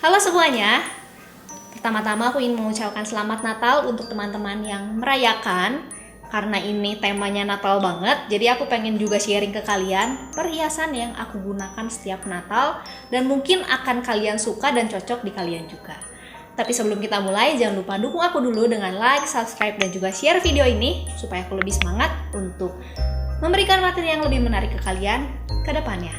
Halo semuanya, pertama-tama aku ingin mengucapkan selamat Natal untuk teman-teman yang merayakan. Karena ini temanya Natal banget, jadi aku pengen juga sharing ke kalian perhiasan yang aku gunakan setiap Natal dan mungkin akan kalian suka dan cocok di kalian juga. Tapi sebelum kita mulai, jangan lupa dukung aku dulu dengan like, subscribe, dan juga share video ini supaya aku lebih semangat untuk memberikan materi yang lebih menarik ke kalian ke depannya.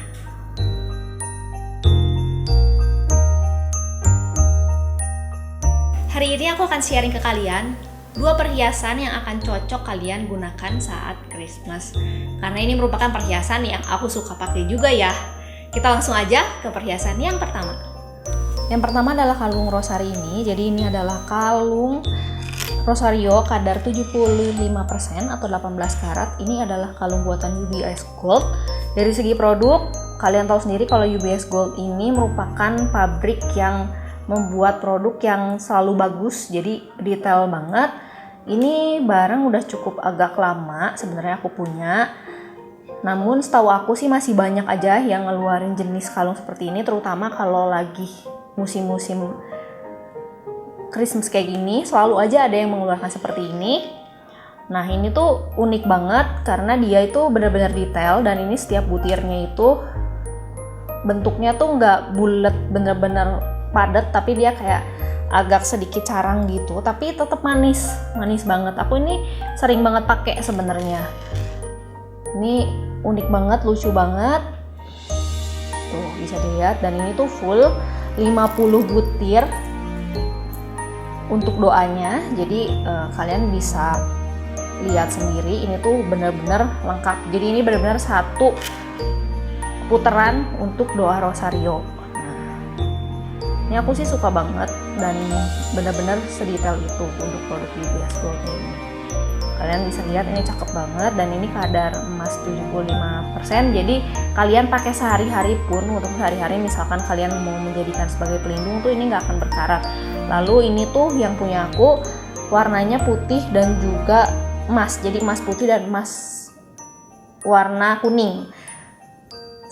Hari ini aku akan sharing ke kalian 2 perhiasan yang akan cocok kalian gunakan saat Christmas. Karena ini merupakan perhiasan yang aku suka pakai juga ya. Kita langsung aja ke perhiasan yang pertama. Yang pertama adalah kalung rosari ini. Jadi ini adalah kalung rosario kadar 75% atau 18 karat. Ini adalah kalung buatan UBS Gold. Dari segi produk, kalian tahu sendiri kalau UBS Gold ini merupakan pabrik yang membuat produk yang selalu bagus, jadi detail banget. Ini barang udah cukup agak lama sebenarnya aku punya, namun setahu aku sih masih banyak aja yang ngeluarin jenis kalung seperti ini, terutama kalau lagi musim-musim Christmas kayak gini, selalu aja ada yang mengeluarkan seperti ini. Nah ini tuh unik banget karena dia itu benar-benar detail, dan ini setiap butirnya itu bentuknya tuh nggak bulat bener-bener padat, tapi dia kayak agak sedikit carang gitu, tapi tetap manis banget. Aku ini sering banget pakai sebenarnya. Ini unik banget, lucu banget. Tuh bisa dilihat, dan ini tuh full 50 butir untuk doanya. Jadi kalian bisa lihat sendiri, ini tuh benar-benar lengkap. Jadi ini benar-benar satu putaran untuk doa rosario. Ini aku sih suka banget dan benar-benar sedetail itu untuk produk UBS Gold ini. Kalian bisa lihat ini cakep banget, dan ini kadar emas 75%. Jadi kalian pakai sehari-hari pun, untuk sehari-hari misalkan kalian mau menjadikan sebagai pelindung tuh ini nggak akan berkarat. Lalu ini tuh yang punya aku warnanya putih dan juga emas. Jadi emas putih dan emas warna kuning.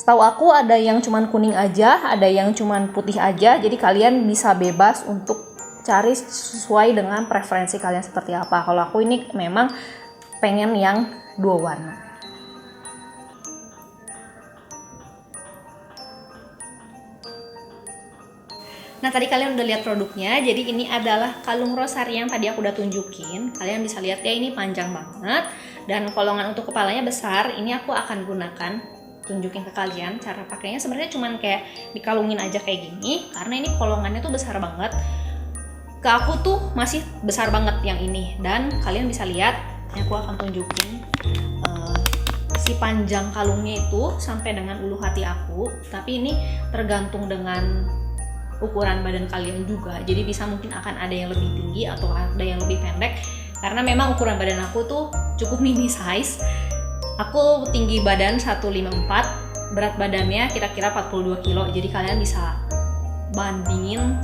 Setahu aku ada yang cuman kuning aja, ada yang cuman putih aja. Jadi kalian bisa bebas untuk cari sesuai dengan preferensi kalian seperti apa. Kalau aku ini memang pengen yang 2 warna. Nah tadi kalian udah lihat produknya. Jadi ini adalah kalung rosari yang tadi aku udah tunjukin. Kalian bisa lihat ya, ini panjang banget dan kolongan untuk kepalanya besar. Ini aku akan gunakan, tunjukin ke kalian cara pakainya. Sebenarnya cuman kayak dikalungin aja kayak gini, karena ini kolongannya tuh besar banget. Ke aku tuh masih besar banget yang ini, dan kalian bisa lihat, aku akan tunjukin si panjang kalungnya itu sampai dengan ulu hati aku. Tapi ini tergantung dengan ukuran badan kalian juga, jadi bisa mungkin akan ada yang lebih tinggi atau ada yang lebih pendek, karena memang ukuran badan aku tuh cukup mini size. Aku tinggi badan 154, berat badannya kira-kira 42 kilo. Jadi kalian bisa bandingin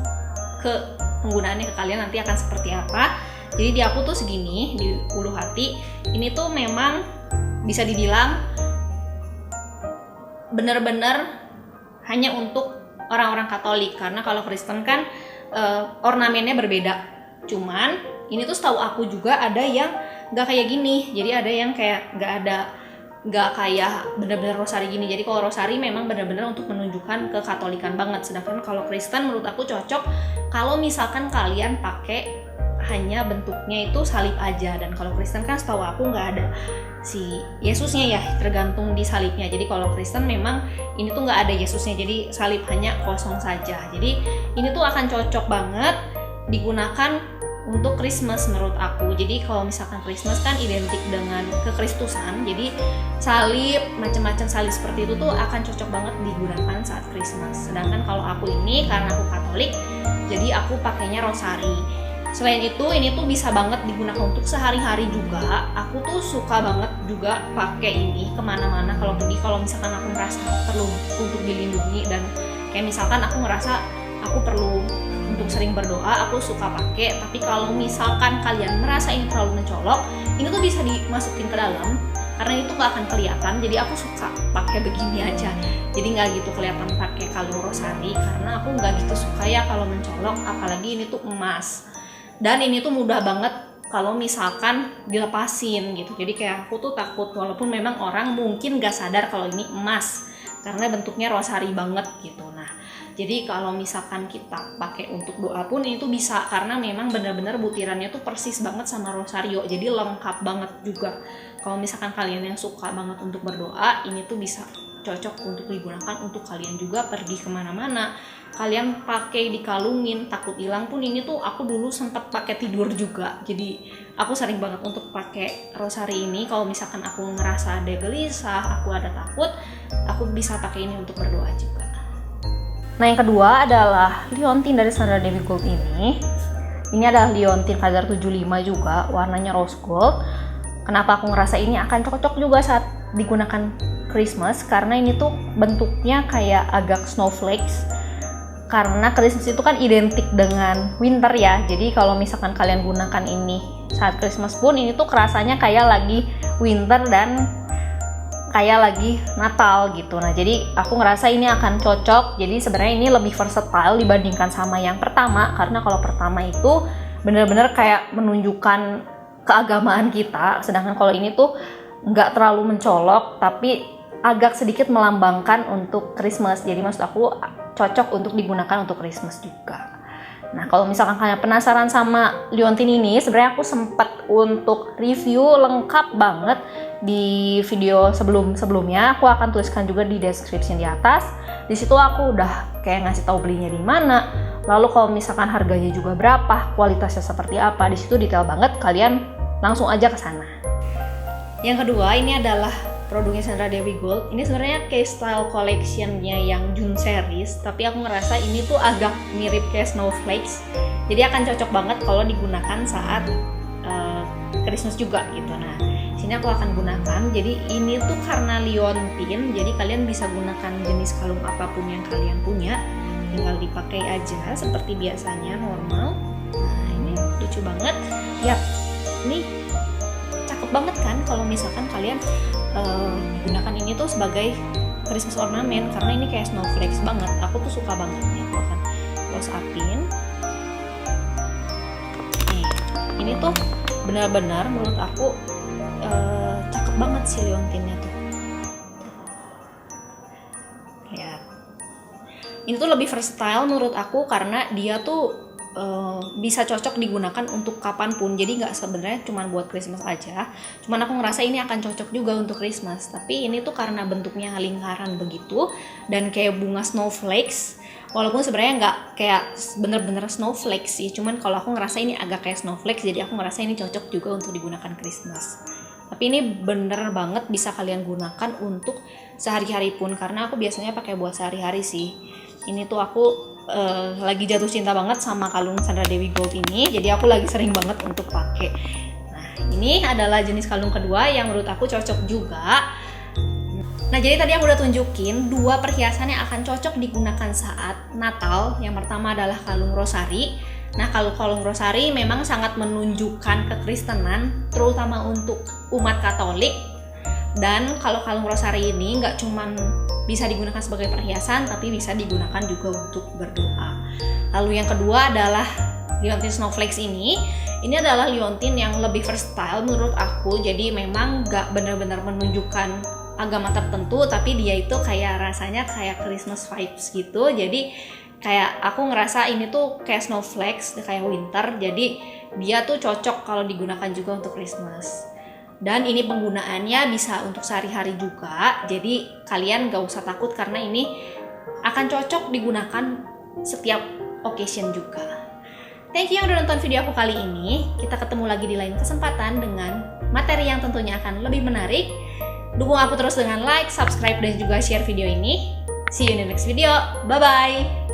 ke penggunaannya ke kalian nanti akan seperti apa. Jadi di aku tuh segini, di ulu hati. Ini tuh memang bisa dibilang bener-bener hanya untuk orang-orang Katolik. Karena kalau Kristen kan ornamennya berbeda. Cuman ini tuh setahu aku juga ada yang nggak kayak gini. Jadi ada yang kayak nggak kayak bener-bener rosari gini. Jadi kalau rosari memang bener-bener untuk menunjukkan kekatolikan banget. Sedangkan kalau Kristen menurut aku cocok kalau misalkan kalian pakai hanya bentuknya itu salib aja. Dan kalau Kristen kan setahu aku nggak ada si Yesusnya ya, tergantung di salibnya. Jadi kalau Kristen memang ini tuh nggak ada Yesusnya, jadi salib hanya kosong saja. Jadi ini tuh akan cocok banget digunakan untuk Christmas menurut aku. Jadi kalau misalkan Christmas kan identik dengan kekristusan, jadi salib, macam-macam salib seperti itu tuh akan cocok banget digunakan saat Christmas. Sedangkan kalau aku ini, karena aku Katolik, jadi aku pakainya rosari. Selain itu, ini tuh bisa banget digunakan untuk sehari-hari juga. Aku tuh suka banget juga pakai ini kemana-mana kalau pergi. Kalau misalkan aku merasa perlu untuk dilindungi, dan kayak misalkan aku ngerasa aku perlu untuk sering berdoa, aku suka pakai. Tapi kalau misalkan kalian merasa ini terlalu mencolok, ini tuh bisa dimasukin ke dalam. karena itu nggak akan kelihatan. Jadi aku suka pakai begini aja, jadi nggak gitu kelihatan pakai kalung rosari, karena aku nggak gitu suka ya kalau mencolok, apalagi ini tuh emas. Dan ini tuh mudah banget kalau misalkan dilepasin gitu. Jadi kayak aku tuh takut, walaupun memang orang mungkin gak sadar kalau ini emas karena bentuknya rosari banget gitu. Nah, jadi kalau misalkan kita pakai untuk doa pun ini tuh bisa, karena memang benar-benar butirannya tuh persis banget sama rosario, jadi lengkap banget juga. Kalau misalkan kalian yang suka banget untuk berdoa, ini tuh bisa cocok untuk digunakan untuk kalian juga pergi kemana-mana. Kalian pakai dikalungin, takut hilang pun ini tuh aku dulu sempat pakai tidur juga. Jadi aku sering banget untuk pakai rosari ini. Kalau misalkan aku ngerasa ada gelisah, aku ada takut, aku bisa pakai ini untuk berdoa juga. Nah, yang kedua adalah liontin dari Sandra Dewi Gold ini. Ini adalah liontin kadar 75 juga, warnanya rose gold. Kenapa aku ngerasa ini akan cocok juga saat digunakan Christmas? Karena ini tuh bentuknya kayak agak snowflakes. Karena Christmas itu kan identik dengan winter ya. Jadi kalau misalkan kalian gunakan ini saat Christmas pun, ini tuh kerasanya kayak lagi winter dan kayak lagi Natal gitu. Nah, jadi aku ngerasa ini akan cocok. Jadi sebenarnya ini lebih versatile dibandingkan sama yang pertama, karena kalau pertama itu benar-benar kayak menunjukkan keagamaan kita, sedangkan kalau ini tuh nggak terlalu mencolok tapi agak sedikit melambangkan untuk Christmas. Jadi maksud aku cocok untuk digunakan untuk Christmas juga. Nah, kalau misalkan kalian penasaran sama liontin ini, sebenarnya aku sempat untuk review lengkap banget di video sebelumnya. Aku akan tuliskan juga di description di atas. Di situ aku udah kayak ngasih tahu belinya di mana. Lalu kalau misalkan harganya juga berapa, kualitasnya seperti apa, di situ detail banget. Kalian langsung aja ke sana. Yang kedua, ini adalah produknya Sandra Dewi Gold. Ini sebenarnya kayak style collection-nya yang June series, tapi aku ngerasa ini tuh agak mirip kayak snowflakes. Jadi akan cocok banget kalau digunakan saat Christmas juga gitu. Nah, sini aku akan gunakan. Jadi ini tuh karena liontin, jadi kalian bisa gunakan jenis kalung apapun yang kalian punya, tinggal dipakai aja seperti biasanya normal. Nah, ini lucu banget. Yap, ini cakep banget kan kalau misalkan kalian gunakan ini tuh sebagai Christmas ornament, karena ini kayak snowflakes banget. Aku tuh suka banget nih. Aku akan close upin. Nih, ini tuh benar-benar menurut aku cakep banget sih liontinnya tuh. Ya, ini tuh lebih versatile menurut aku karena dia tuh bisa cocok digunakan untuk kapanpun. Jadi nggak sebenarnya cuma buat Christmas aja, cuman aku ngerasa ini akan cocok juga untuk Christmas. Tapi ini tuh karena bentuknya lingkaran begitu dan kayak bunga snowflakes, walaupun sebenarnya nggak kayak bener-bener snowflakes sih, cuman kalau aku ngerasa ini agak kayak snowflakes, jadi aku ngerasa ini cocok juga untuk digunakan Christmas. Tapi ini bener banget bisa kalian gunakan untuk sehari-hari pun, karena aku biasanya pakai buat sehari-hari sih. Ini tuh aku lagi jatuh cinta banget sama kalung Sandra Dewi Gold ini, jadi aku lagi sering banget untuk pakai. Nah, ini adalah jenis kalung kedua yang menurut aku cocok juga. Nah, jadi tadi aku udah tunjukin dua perhiasan yang akan cocok digunakan saat Natal. Yang pertama adalah kalung rosari. Nah, kalau kalung rosari memang sangat menunjukkan kekristenan, terutama untuk umat Katolik. Dan kalau kalung rosari ini nggak cuman bisa digunakan sebagai perhiasan, tapi bisa digunakan juga untuk berdoa. Lalu yang kedua adalah liontin snowflakes ini. Ini adalah liontin yang lebih versatile menurut aku. Jadi memang nggak benar-benar menunjukkan agama tertentu, tapi dia itu kayak rasanya kayak Christmas vibes gitu. Jadi kayak aku ngerasa ini tuh kayak snowflakes, kayak winter. Jadi dia tuh cocok kalau digunakan juga untuk Christmas. Dan ini penggunaannya bisa untuk sehari-hari juga, jadi kalian gak usah takut karena ini akan cocok digunakan setiap occasion juga. Thank you yang udah nonton video aku kali ini. Kita ketemu lagi di lain kesempatan dengan materi yang tentunya akan lebih menarik. Dukung aku terus dengan like, subscribe, dan juga share video ini. See you in the next video. Bye-bye!